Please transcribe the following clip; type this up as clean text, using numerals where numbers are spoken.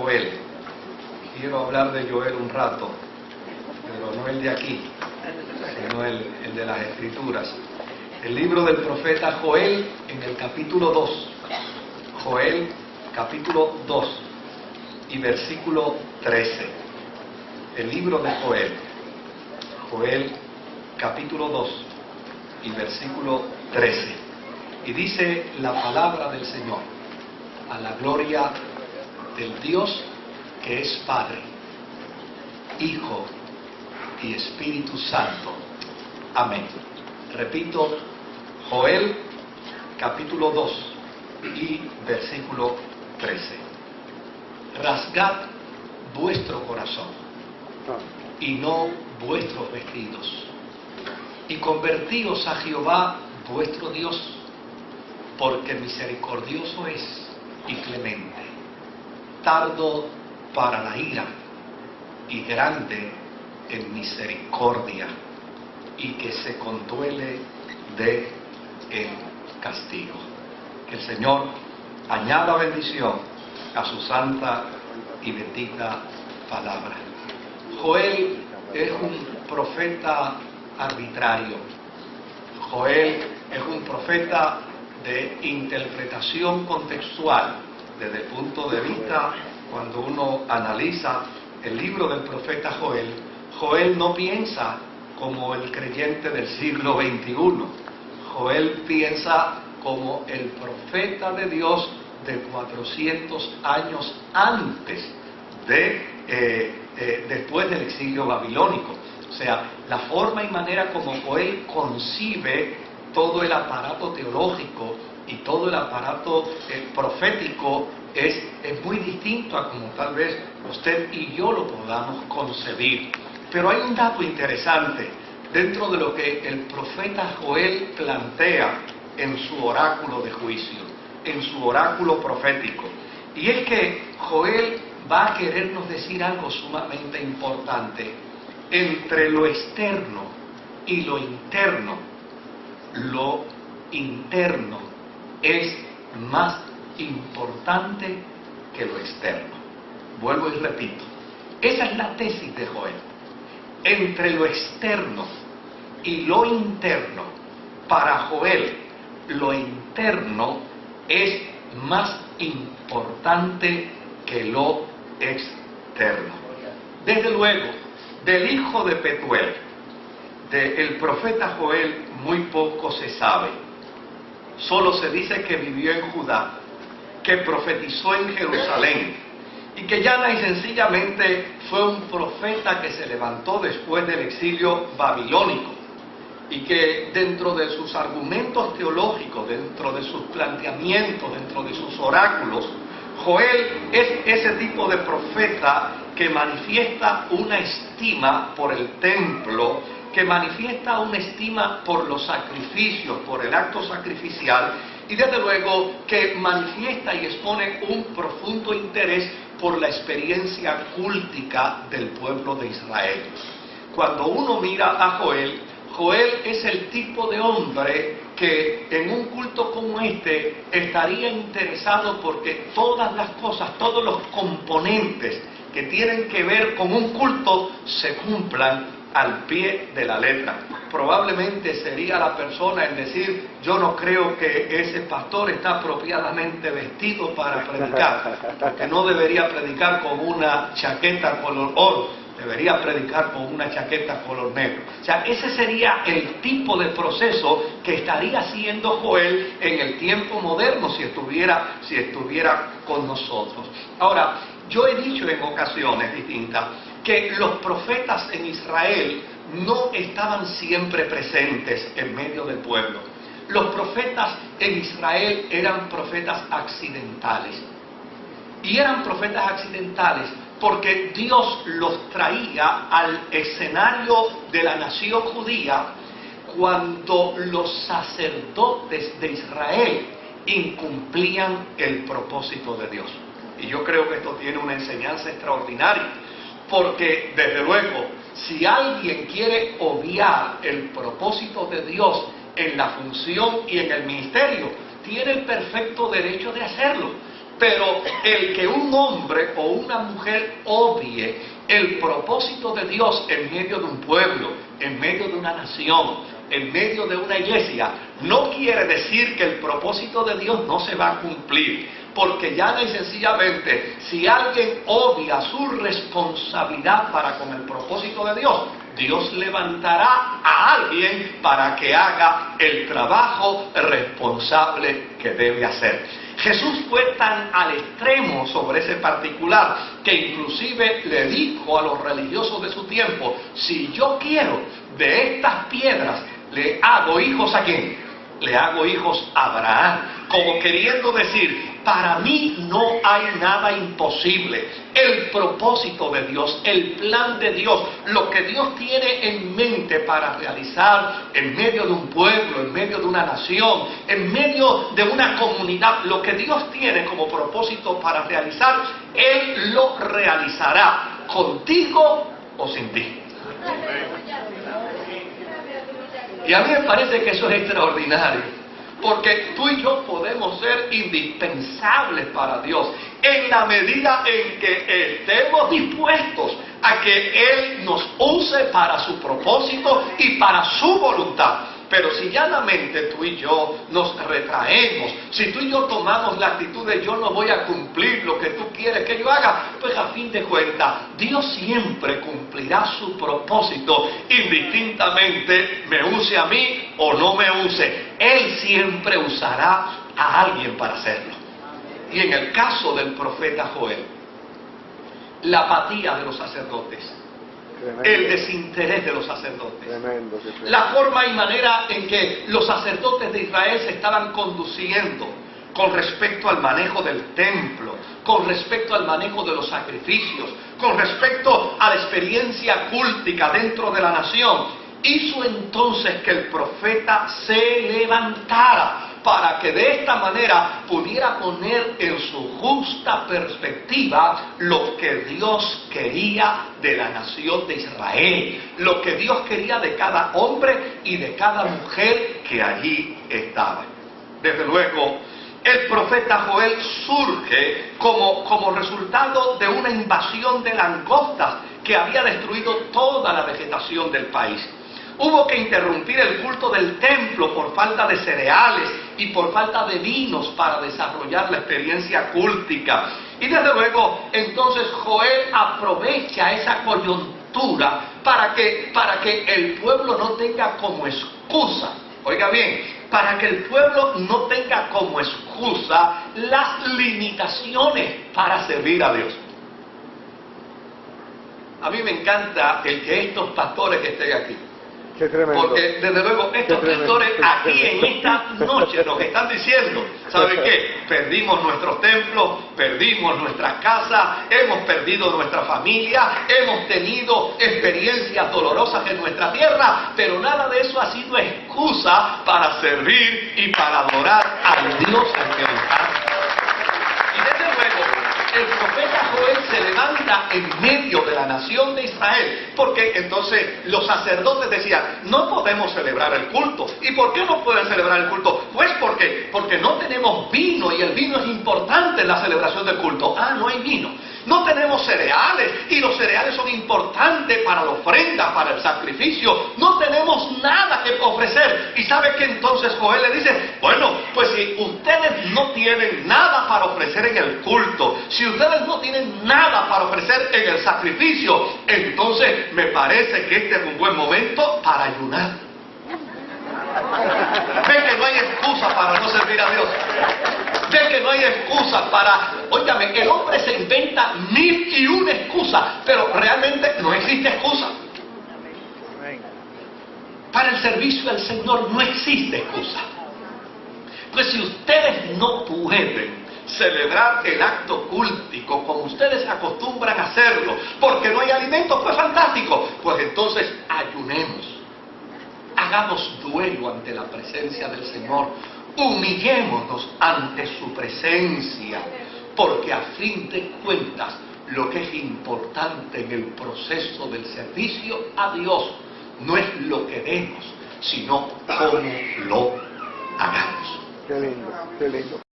Joel. Quiero hablar de Joel un rato, pero no el de aquí, sino el de las Escrituras. El libro del profeta Joel en el capítulo 2. Joel capítulo 2 y versículo 13. El libro de Joel. Joel capítulo 2 y versículo 13. Y dice la palabra del Señor, a la gloria del Dios que es Padre, Hijo y Espíritu Santo. Amén. Repito, Joel capítulo 2 y versículo 13. Rasgad vuestro corazón y no vuestros vestidos, y convertíos a Jehová vuestro Dios, porque misericordioso es y clemente, tardo para la ira y grande en misericordia, y que se conduele de el castigo. Que el Señor añada bendición a su santa y bendita palabra. Joel es un profeta arbitrario. Joel es un profeta de interpretación contextual. Desde el punto de vista, cuando uno analiza el libro del profeta Joel, Joel no piensa como el creyente del siglo XXI. Joel piensa como el profeta de Dios de 400 años antes después del exilio babilónico. O sea, la forma y manera como Joel concibe todo el aparato teológico y todo el aparato profético es muy distinto a como tal vez usted y yo lo podamos concebir. Pero hay un dato interesante dentro de lo que el profeta Joel plantea en su oráculo de juicio, en su oráculo profético. Y es que Joel va a querernos decir algo sumamente importante. Entre lo externo y lo interno es más importante que lo externo. Vuelvo y repito. Esa es la tesis de Joel. Entre lo externo y lo interno, para Joel, lo interno es más importante que lo externo. Desde luego, del hijo de Petuel, del profeta Joel, muy poco se sabe. Solo se dice que vivió en Judá, que profetizó en Jerusalén, y que llana y sencillamente fue un profeta que se levantó después del exilio babilónico, y que dentro de sus argumentos teológicos, dentro de sus planteamientos, dentro de sus oráculos, Joel es ese tipo de profeta que manifiesta una estima por el templo, que manifiesta una estima por los sacrificios, por el acto sacrificial, y desde luego que manifiesta y expone un profundo interés por la experiencia cúltica del pueblo de Israel. Cuando uno mira a Joel, Joel es el tipo de hombre que en un culto como este estaría interesado porque todas las cosas, todos los componentes que tienen que ver con un culto se cumplan al pie de la letra. Probablemente sería la persona en decir: yo no creo que ese pastor está apropiadamente vestido para predicar, porque no debería predicar con una chaqueta color oro, debería predicar con una chaqueta color negro. O sea, ese sería el tipo de proceso que estaría haciendo Joel en el tiempo moderno si estuviera con nosotros. Ahora, yo he dicho en ocasiones distintas que los profetas en Israel no estaban siempre presentes en medio del pueblo. Los profetas en Israel eran profetas accidentales. Y eran profetas accidentales porque Dios los traía al escenario de la nación judía cuando los sacerdotes de Israel incumplían el propósito de Dios. Y yo creo que esto tiene una enseñanza extraordinaria, porque desde luego, si alguien quiere obviar el propósito de Dios en la función y en el ministerio, tiene el perfecto derecho de hacerlo. Pero el que un hombre o una mujer obvie el propósito de Dios en medio de un pueblo, en medio de una nación, en medio de una iglesia, no quiere decir que el propósito de Dios no se va a cumplir. Porque ya y sencillamente, si alguien obvia su responsabilidad para con el propósito de Dios, Dios levantará a alguien para que haga el trabajo responsable que debe hacer. Jesús fue tan al extremo sobre ese particular que inclusive le dijo a los religiosos de su tiempo: si yo quiero, de estas piedras le hago hijos ¿a quién? Le hago hijos a Abraham, como queriendo decir, para mí no hay nada imposible. El propósito de Dios, el plan de Dios, lo que Dios tiene en mente para realizar en medio de un pueblo, en medio de una nación, en medio de una comunidad, lo que Dios tiene como propósito para realizar, Él lo realizará, contigo o sin ti. Y a mí me parece que eso es extraordinario, porque tú y yo podemos ser indispensables para Dios en la medida en que estemos dispuestos a que Él nos use para su propósito y para su voluntad. Pero si llanamente tú y yo nos retraemos, si tú y yo tomamos la actitud de yo no voy a cumplir lo que tú quieres que yo haga, pues a fin de cuentas, Dios siempre cumplirá su propósito, indistintamente me use a mí o no me use. Él siempre usará a alguien para hacerlo. Y en el caso del profeta Joel, la apatía de los sacerdotes, tremendo, el desinterés de los sacerdotes, tremendo, la forma y manera en que los sacerdotes de Israel se estaban conduciendo con respecto al manejo del templo, con respecto al manejo de los sacrificios, con respecto a la experiencia cúltica dentro de la nación, hizo entonces que el profeta se levantara para que de esta manera pudiera poner en su justa perspectiva lo que Dios quería de la nación de Israel, lo que Dios quería de cada hombre y de cada mujer que allí estaba. Desde luego, el profeta Joel surge como resultado de una invasión de langostas que había destruido toda la vegetación del país. Hubo que interrumpir el culto del templo por falta de cereales y por falta de vinos para desarrollar la experiencia cúltica. Y desde luego, entonces Joel aprovecha esa coyuntura para que el pueblo no tenga como excusa, oiga bien, para que el pueblo no tenga como excusa las limitaciones para servir a Dios. A mí me encanta el que estos pastores que estén aquí, porque desde luego estos pastores aquí en esta noche nos están diciendo, ¿saben qué? Perdimos nuestros templos, perdimos nuestras casas, hemos perdido nuestra familia, hemos tenido experiencias dolorosas en nuestra tierra, pero nada de eso ha sido excusa para servir y para adorar al Dios al que honramos. Y desde luego, el profeta Joel se levanta en medio de la nación de Israel, porque entonces los sacerdotes decían, no podemos celebrar el culto. ¿Y por qué no pueden celebrar el culto? Pues porque no tenemos vino, y el vino es importante en la celebración del culto. Ah, no hay vino. No tenemos cereales, y los cereales son importantes para la ofrenda, para el sacrificio. No tenemos nada que ofrecer. ¿Y sabe qué entonces Joel le dice? Bueno, pues si ustedes no tienen nada para ofrecer en el culto, si ustedes no tienen nada para ofrecer en el sacrificio, entonces me parece que este es un buen momento para ayunar. Ven que no hay excusa para no servir a Dios. Ven que no hay excusa para... Óigame, el hombre se inventa 1001 excusas, pero realmente no existe excusa. Para el servicio al Señor no existe excusa. Pues si ustedes no pueden celebrar el acto cúltico como ustedes acostumbran a hacerlo, porque no hay alimentos, pues fantástico. Pues entonces ayunemos. Hagamos duelo ante la presencia del Señor. Humillémonos ante su presencia, porque a fin de cuentas lo que es importante en el proceso del servicio a Dios no es lo que demos, sino cómo lo hagamos. Qué lindo, qué lindo.